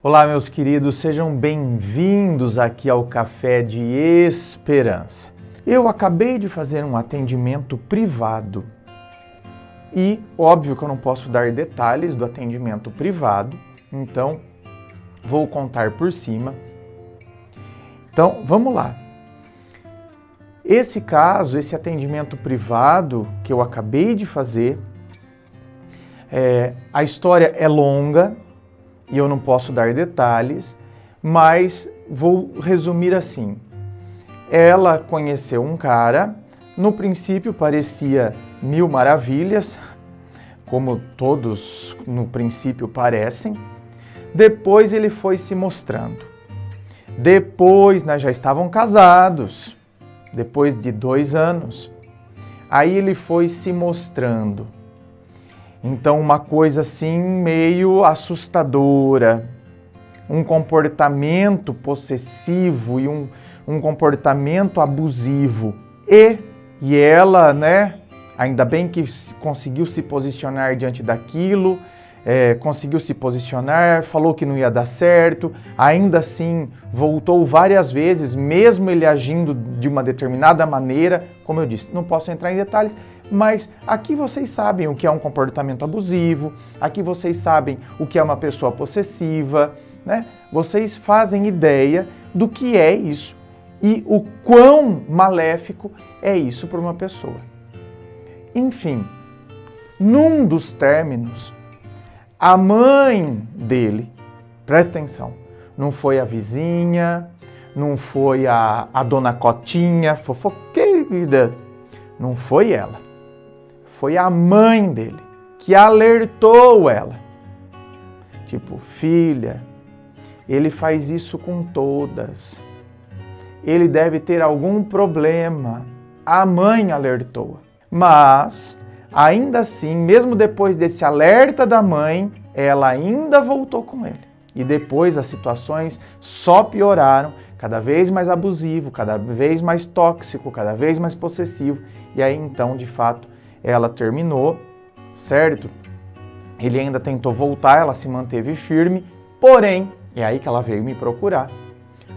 Olá, meus queridos, sejam bem-vindos aqui ao Café de Esperança. Aqui ao Café de Esperança. Eu acabei de fazer um atendimento privado e, óbvio que eu não posso dar detalhes do atendimento privado, então vou contar por cima. Então, vamos lá. Esse caso, esse atendimento privado que eu acabei de fazer, a história é longa, e eu não posso dar detalhes, mas vou resumir assim. Ela conheceu um cara, no princípio parecia mil maravilhas, como todos no princípio parecem. Depois ele foi se mostrando. Depois nós já estavam casados, depois de 2 anos. Aí ele foi se mostrando. Então, uma coisa assim meio assustadora, um comportamento possessivo e um comportamento abusivo. E ela, ainda bem que conseguiu se posicionar diante daquilo, conseguiu se posicionar, falou que não ia dar certo, ainda assim voltou várias vezes, mesmo ele agindo de uma determinada maneira, como eu disse, não posso entrar em detalhes, mas aqui vocês sabem o que é um comportamento abusivo, aqui vocês sabem o que é uma pessoa possessiva, Vocês fazem ideia do que é isso e o quão maléfico é isso para uma pessoa. Enfim, num dos términos, a mãe dele, presta atenção, não foi a vizinha, não foi a dona Cotinha, fofoqueira, não foi ela. Foi a mãe dele que alertou ela. Tipo, filha, ele faz isso com todas. Ele deve ter algum problema. A mãe alertou. Mas, ainda assim, mesmo depois desse alerta da mãe, ela ainda voltou com ele. E depois as situações só pioraram, cada vez mais abusivo, cada vez mais tóxico, cada vez mais possessivo. E aí então, de fato, ela terminou, certo? Ele ainda tentou voltar, ela se manteve firme, porém, é aí que ela veio me procurar.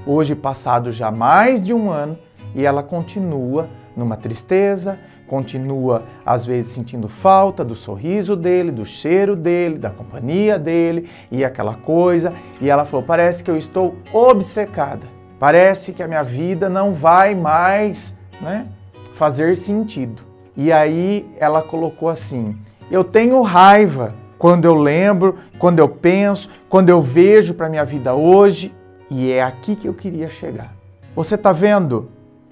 Hoje, passado já mais de 1 ano, e ela continua numa tristeza, continua às vezes sentindo falta do sorriso dele, do cheiro dele, da companhia dele e aquela coisa. E ela falou, parece que eu estou obcecada, parece que a minha vida não vai mais, fazer sentido. E aí ela colocou assim, eu tenho raiva quando eu lembro, quando eu penso, quando eu vejo para minha vida hoje. E é aqui que eu queria chegar. Você tá vendo?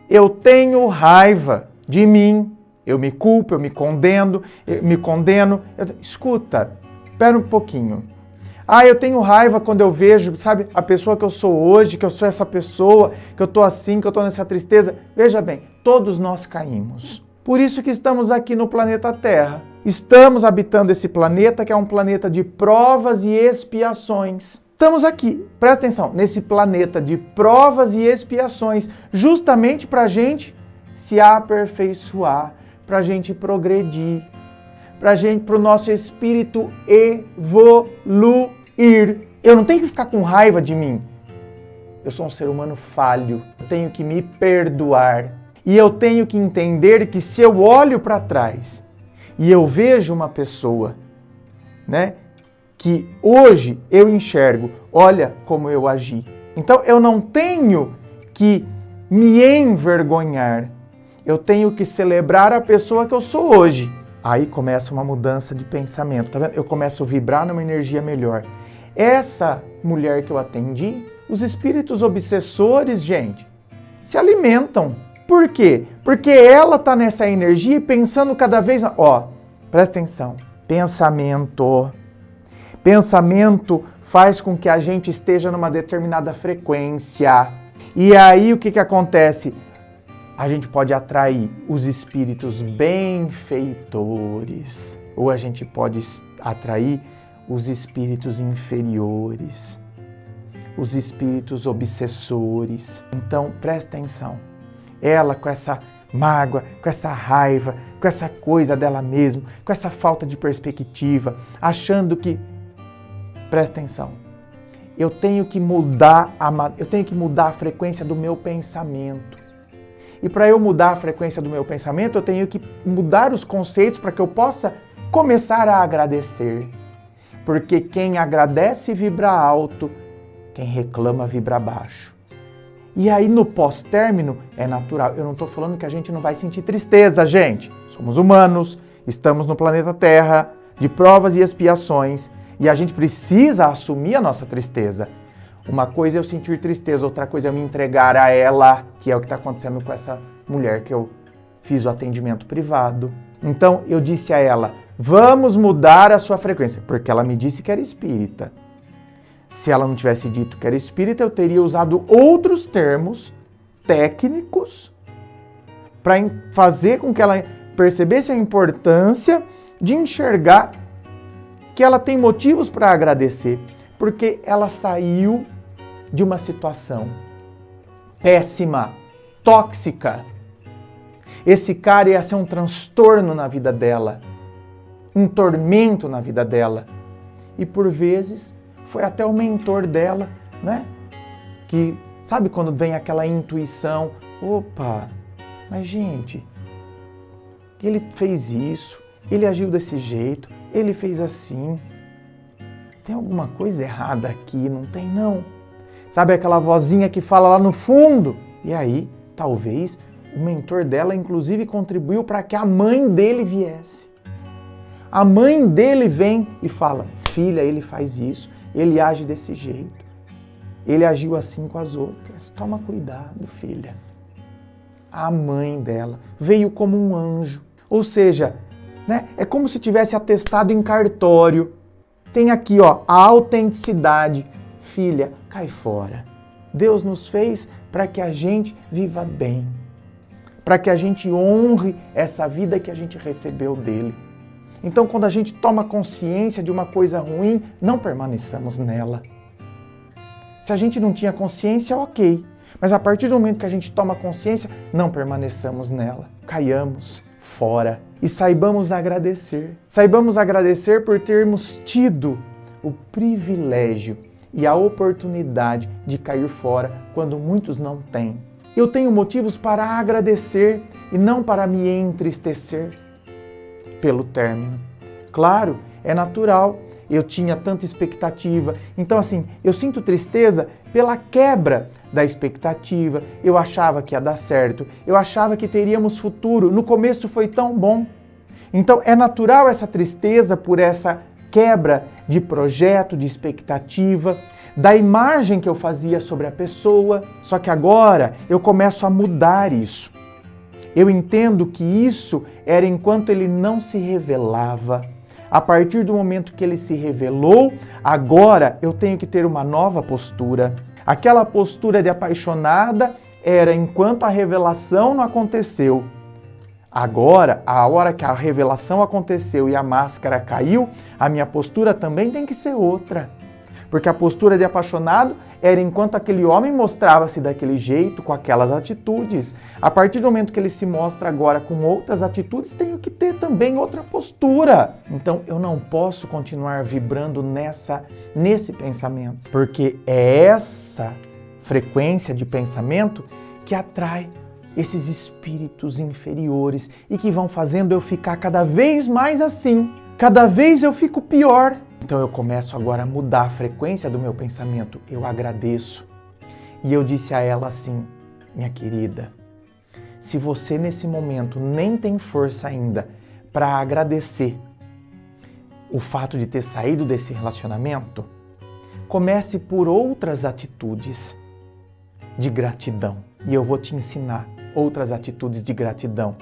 Eu tenho raiva de mim, eu me culpo, eu me condeno. Escuta, espera um pouquinho. Eu tenho raiva quando eu vejo, sabe, a pessoa que eu sou hoje, que eu sou essa pessoa, que eu tô assim, que eu tô nessa tristeza. Veja bem, todos nós caímos. Por isso que estamos aqui no planeta Terra. Estamos habitando esse planeta que é um planeta de provas e expiações. Estamos aqui, presta atenção, nesse planeta de provas e expiações, justamente para a gente se aperfeiçoar, para a gente progredir, para o nosso espírito evoluir. Eu não tenho que ficar com raiva de mim. Eu sou um ser humano falho, eu tenho que me perdoar. E eu tenho que entender que se eu olho para trás e eu vejo uma pessoa, que hoje eu enxergo, olha como eu agi. Então eu não tenho que me envergonhar, eu tenho que celebrar a pessoa que eu sou hoje. Aí começa uma mudança de pensamento, tá vendo? Eu começo a vibrar numa energia melhor. Essa mulher que eu atendi, os espíritos obsessores, gente, se alimentam. Por quê? Porque ela está nessa energia pensando cada vez... presta atenção. Pensamento faz com que a gente esteja numa determinada frequência. E aí o que acontece? A gente pode atrair os espíritos benfeitores. Ou a gente pode atrair os espíritos inferiores. Os espíritos obsessores. Então, presta atenção. Ela com essa mágoa, com essa raiva, com essa coisa dela mesma, com essa falta de perspectiva, achando que... Presta atenção. eu tenho que mudar a frequência do meu pensamento. E para eu mudar a frequência do meu pensamento, eu tenho que mudar os conceitos para que eu possa começar a agradecer. Porque quem agradece vibra alto, quem reclama vibra baixo. E aí no pós-término é natural. Eu não estou falando que a gente não vai sentir tristeza, gente. Somos humanos, estamos no planeta Terra, de provas e expiações, e a gente precisa assumir a nossa tristeza. Uma coisa é eu sentir tristeza, outra coisa é eu me entregar a ela, que é o que está acontecendo com essa mulher que eu fiz o atendimento privado. Então eu disse a ela, vamos mudar a sua frequência, porque ela me disse que era espírita. Se ela não tivesse dito que era espírita, eu teria usado outros termos técnicos para fazer com que ela percebesse a importância de enxergar que ela tem motivos para agradecer, porque ela saiu de uma situação péssima, tóxica. Esse cara ia ser um transtorno na vida dela, um tormento na vida dela. E por vezes foi até o mentor dela, né? Que sabe quando vem aquela intuição, opa, mas gente, ele fez isso, ele agiu desse jeito, ele fez assim. Tem alguma coisa errada aqui, não tem não? Sabe aquela vozinha que fala lá no fundo? E aí, talvez, o mentor dela inclusive contribuiu para que a mãe dele viesse. A mãe dele vem e fala, filha, ele faz isso, ele age desse jeito. Ele agiu assim com as outras. Toma cuidado, filha. A mãe dela veio como um anjo. Ou seja, né, é como se tivesse atestado em cartório. Tem aqui, ó, a autenticidade. Filha, cai fora. Deus nos fez para que a gente viva bem. Para que a gente honre essa vida que a gente recebeu dele. Então, quando a gente toma consciência de uma coisa ruim, não permaneçamos nela. Se a gente não tinha consciência, ok. Mas a partir do momento que a gente toma consciência, não permaneçamos nela. Caiamos fora e saibamos agradecer. Saibamos agradecer por termos tido o privilégio e a oportunidade de cair fora quando muitos não têm. Eu tenho motivos para agradecer e não para me entristecer pelo término. Claro, é natural. Eu tinha tanta expectativa. Então, assim, eu sinto tristeza pela quebra da expectativa. Eu achava que ia dar certo. Eu achava que teríamos futuro. No começo foi tão bom. Então, é natural essa tristeza por essa quebra de projeto, de expectativa, da imagem que eu fazia sobre a pessoa. Só que agora eu começo a mudar isso. Eu entendo que isso era enquanto ele não se revelava. A partir do momento que ele se revelou, agora eu tenho que ter uma nova postura. Aquela postura de apaixonada era enquanto a revelação não aconteceu. Agora, a hora que a revelação aconteceu e a máscara caiu, a minha postura também tem que ser outra. Porque a postura de apaixonado era enquanto aquele homem mostrava-se daquele jeito, com aquelas atitudes. A partir do momento que ele se mostra agora com outras atitudes, tenho que ter também outra postura. Então eu não posso continuar vibrando nesse pensamento, porque é essa frequência de pensamento que atrai esses espíritos inferiores e que vão fazendo eu ficar cada vez mais assim. Cada vez eu fico pior. Então eu começo agora a mudar a frequência do meu pensamento. Eu agradeço. E eu disse a ela assim, minha querida, se você nesse momento nem tem força ainda para agradecer o fato de ter saído desse relacionamento, comece por outras atitudes de gratidão. E eu vou te ensinar outras atitudes de gratidão.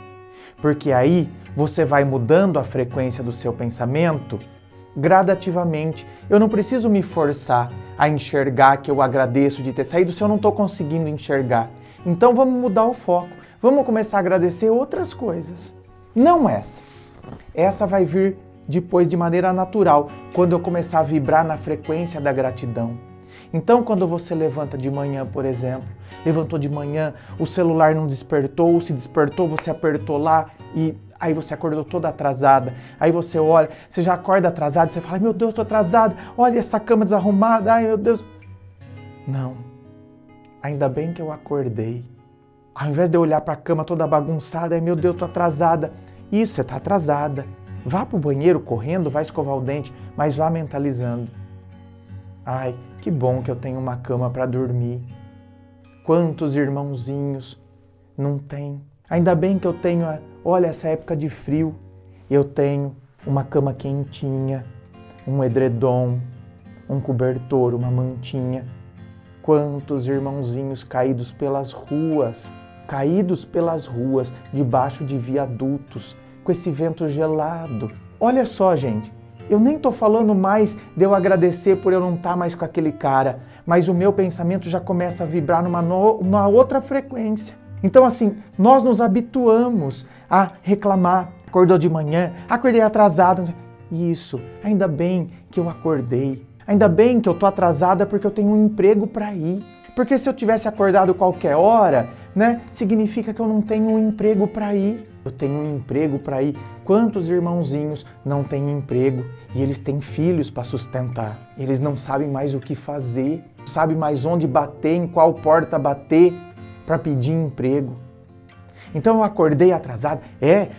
Porque aí você vai mudando a frequência do seu pensamento gradativamente. Eu não preciso me forçar a enxergar que eu agradeço de ter saído se eu não estou conseguindo enxergar. Então vamos mudar o foco. Vamos começar a agradecer outras coisas. Não essa. Essa vai vir depois de maneira natural, quando eu começar a vibrar na frequência da gratidão. Então, quando você levanta de manhã, por exemplo, levantou de manhã, o celular não despertou, ou se despertou, você apertou lá e aí você acordou toda atrasada. Aí você olha, você já acorda atrasado, você fala, meu Deus, estou atrasada, olha essa cama desarrumada, ai meu Deus. Não, ainda bem que eu acordei. Ao invés de eu olhar para a cama toda bagunçada, ai meu Deus, tô atrasada. Isso, você tá atrasada. Vá pro banheiro correndo, vai escovar o dente, mas vá mentalizando. Ai, que bom que eu tenho uma cama para dormir. Quantos irmãozinhos não tem? Ainda bem que eu tenho, olha, essa época de frio, eu tenho uma cama quentinha, um edredom, um cobertor, uma mantinha. Quantos irmãozinhos caídos pelas ruas, debaixo de viadutos, com esse vento gelado. Olha só, gente, eu nem tô falando mais de eu agradecer por eu não estar mais com aquele cara, mas o meu pensamento já começa a vibrar numa outra frequência. Então, assim, nós nos habituamos a reclamar. Acordou de manhã, acordei atrasado. Isso, ainda bem que eu acordei. Ainda bem que eu tô atrasada porque eu tenho um emprego para ir. Porque se eu tivesse acordado qualquer hora, né, significa que eu não tenho um emprego para ir. Eu tenho um emprego para ir. Quantos irmãozinhos não têm emprego e eles têm filhos para sustentar? Eles não sabem mais o que fazer, não sabem mais onde bater, em qual porta bater para pedir emprego. Então eu acordei atrasada.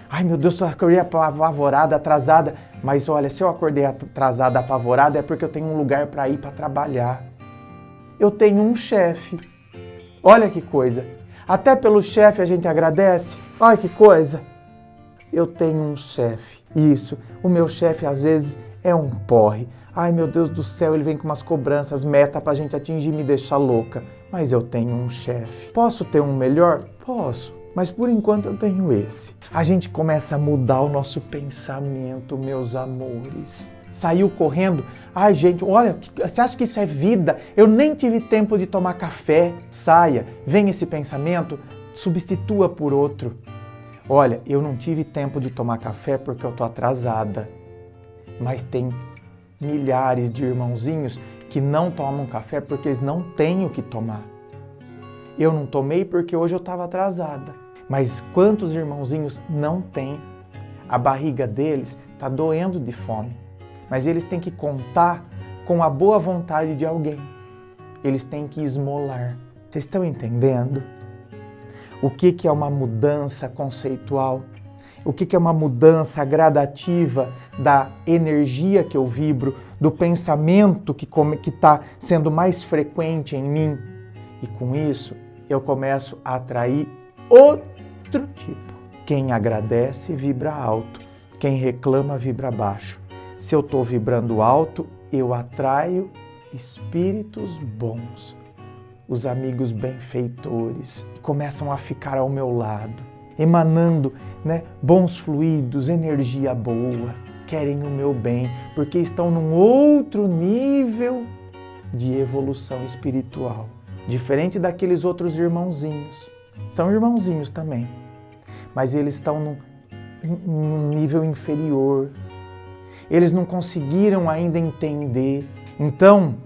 Ai meu Deus, eu acordei apavorada, atrasada. Mas olha, se eu acordei atrasada, apavorada, é porque eu tenho um lugar para ir para trabalhar. Eu tenho um chefe. Olha que coisa. Até pelo chefe a gente agradece. Olha que coisa. Eu tenho um chefe. Isso. O meu chefe às vezes é um porre. Ai meu Deus do céu, ele vem com umas cobranças, meta pra gente atingir, me deixar louca. Mas eu tenho um chefe. Posso ter um melhor? Posso. Mas por enquanto eu tenho esse. A gente começa a mudar o nosso pensamento, meus amores. Saiu correndo. Ai, gente, olha, você acha que isso é vida? Eu nem tive tempo de tomar café. Saia, vem esse pensamento, substitua por outro. Olha, eu não tive tempo de tomar café porque eu tô atrasada. Mas tem milhares de irmãozinhos que não tomam café porque eles não têm o que tomar. Eu não tomei porque hoje eu estava atrasada. Mas quantos irmãozinhos não têm? A barriga deles está doendo de fome. Mas eles têm que contar com a boa vontade de alguém. Eles têm que esmolar. Vocês estão entendendo? O que é uma mudança conceitual? O que é uma mudança gradativa da energia que eu vibro, do pensamento que está sendo mais frequente em mim? E com isso, eu começo a atrair outro tipo. Quem agradece, vibra alto. Quem reclama, vibra baixo. Se eu estou vibrando alto, eu atraio espíritos bons. Os amigos benfeitores começam a ficar ao meu lado, emanando, bons fluidos, energia boa, querem o meu bem, porque estão num outro nível de evolução espiritual. Diferente daqueles outros irmãozinhos. São irmãozinhos também, mas eles estão num nível inferior. Eles não conseguiram ainda entender. Então,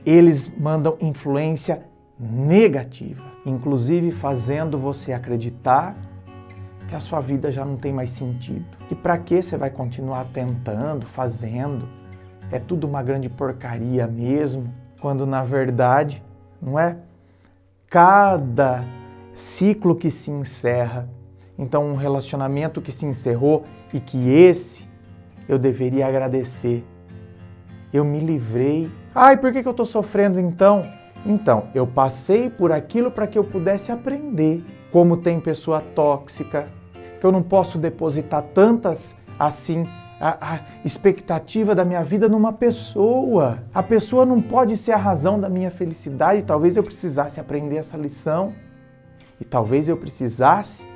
eles mandam influência negativa, inclusive fazendo você acreditar que a sua vida já não tem mais sentido. Que para que você vai continuar tentando, fazendo? É tudo uma grande porcaria mesmo, quando na verdade, não é? Cada ciclo que se encerra, então um relacionamento que se encerrou e que esse eu deveria agradecer. Eu me livrei. Ai, por que eu estou sofrendo então? Então, eu passei por aquilo para que eu pudesse aprender. Como tem pessoa tóxica, que eu não posso depositar tantas, assim, a expectativa da minha vida numa pessoa. A pessoa não pode ser a razão da minha felicidade. Talvez eu precisasse aprender essa lição. E talvez eu precisasse,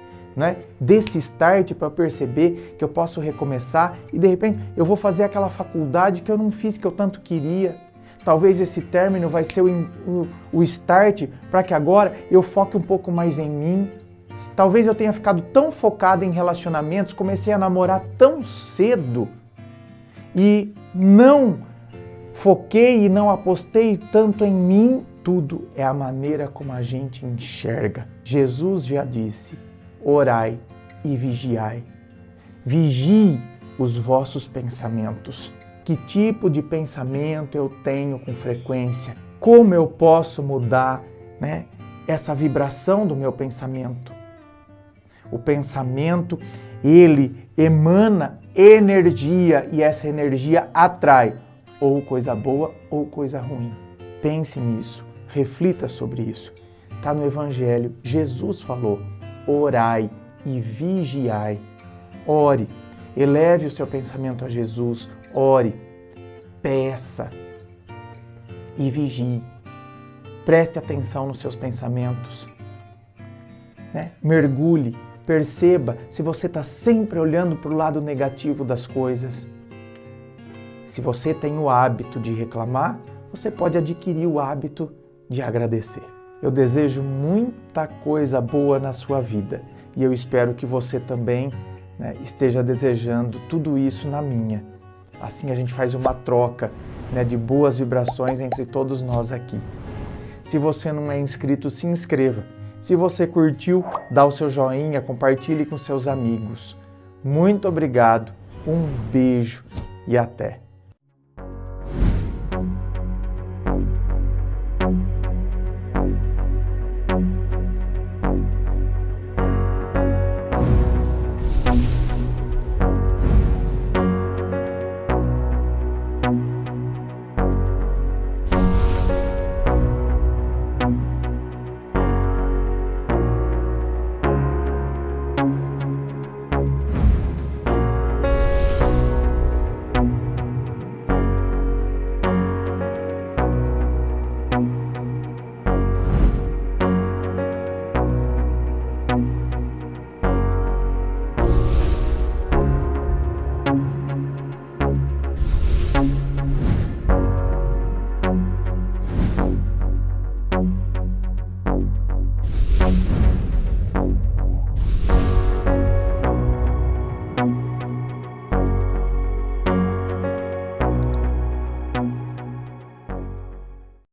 desse start para perceber que eu posso recomeçar e de repente eu vou fazer aquela faculdade que eu não fiz, que eu tanto queria. Talvez esse término vai ser o start para que agora eu foque um pouco mais em mim. Talvez eu tenha ficado tão focado em relacionamentos, comecei a namorar tão cedo e não foquei e não apostei tanto em mim. Tudo é a maneira como a gente enxerga. Jesus já disse: orai e vigiai. Vigie os vossos pensamentos. Que tipo de pensamento eu tenho com frequência? Como eu posso mudar, né, essa vibração do meu pensamento? O pensamento, ele emana energia e essa energia atrai ou coisa boa ou coisa ruim. Pense nisso, reflita sobre isso. Está no Evangelho, Jesus falou, orai e vigiai. Ore, eleve o seu pensamento a Jesus, ore, peça e vigie. Preste atenção nos seus pensamentos, né? Mergulhe, perceba se você está sempre olhando para o lado negativo das coisas. Se você tem o hábito de reclamar, você pode adquirir o hábito de agradecer. Eu desejo muita coisa boa na sua vida e eu espero que você também, né, esteja desejando tudo isso na minha. Assim a gente faz uma troca, né, de boas vibrações entre todos nós aqui. Se você não é inscrito, se inscreva. Se você curtiu, dá o seu joinha, compartilhe com seus amigos. Muito obrigado, um beijo e até!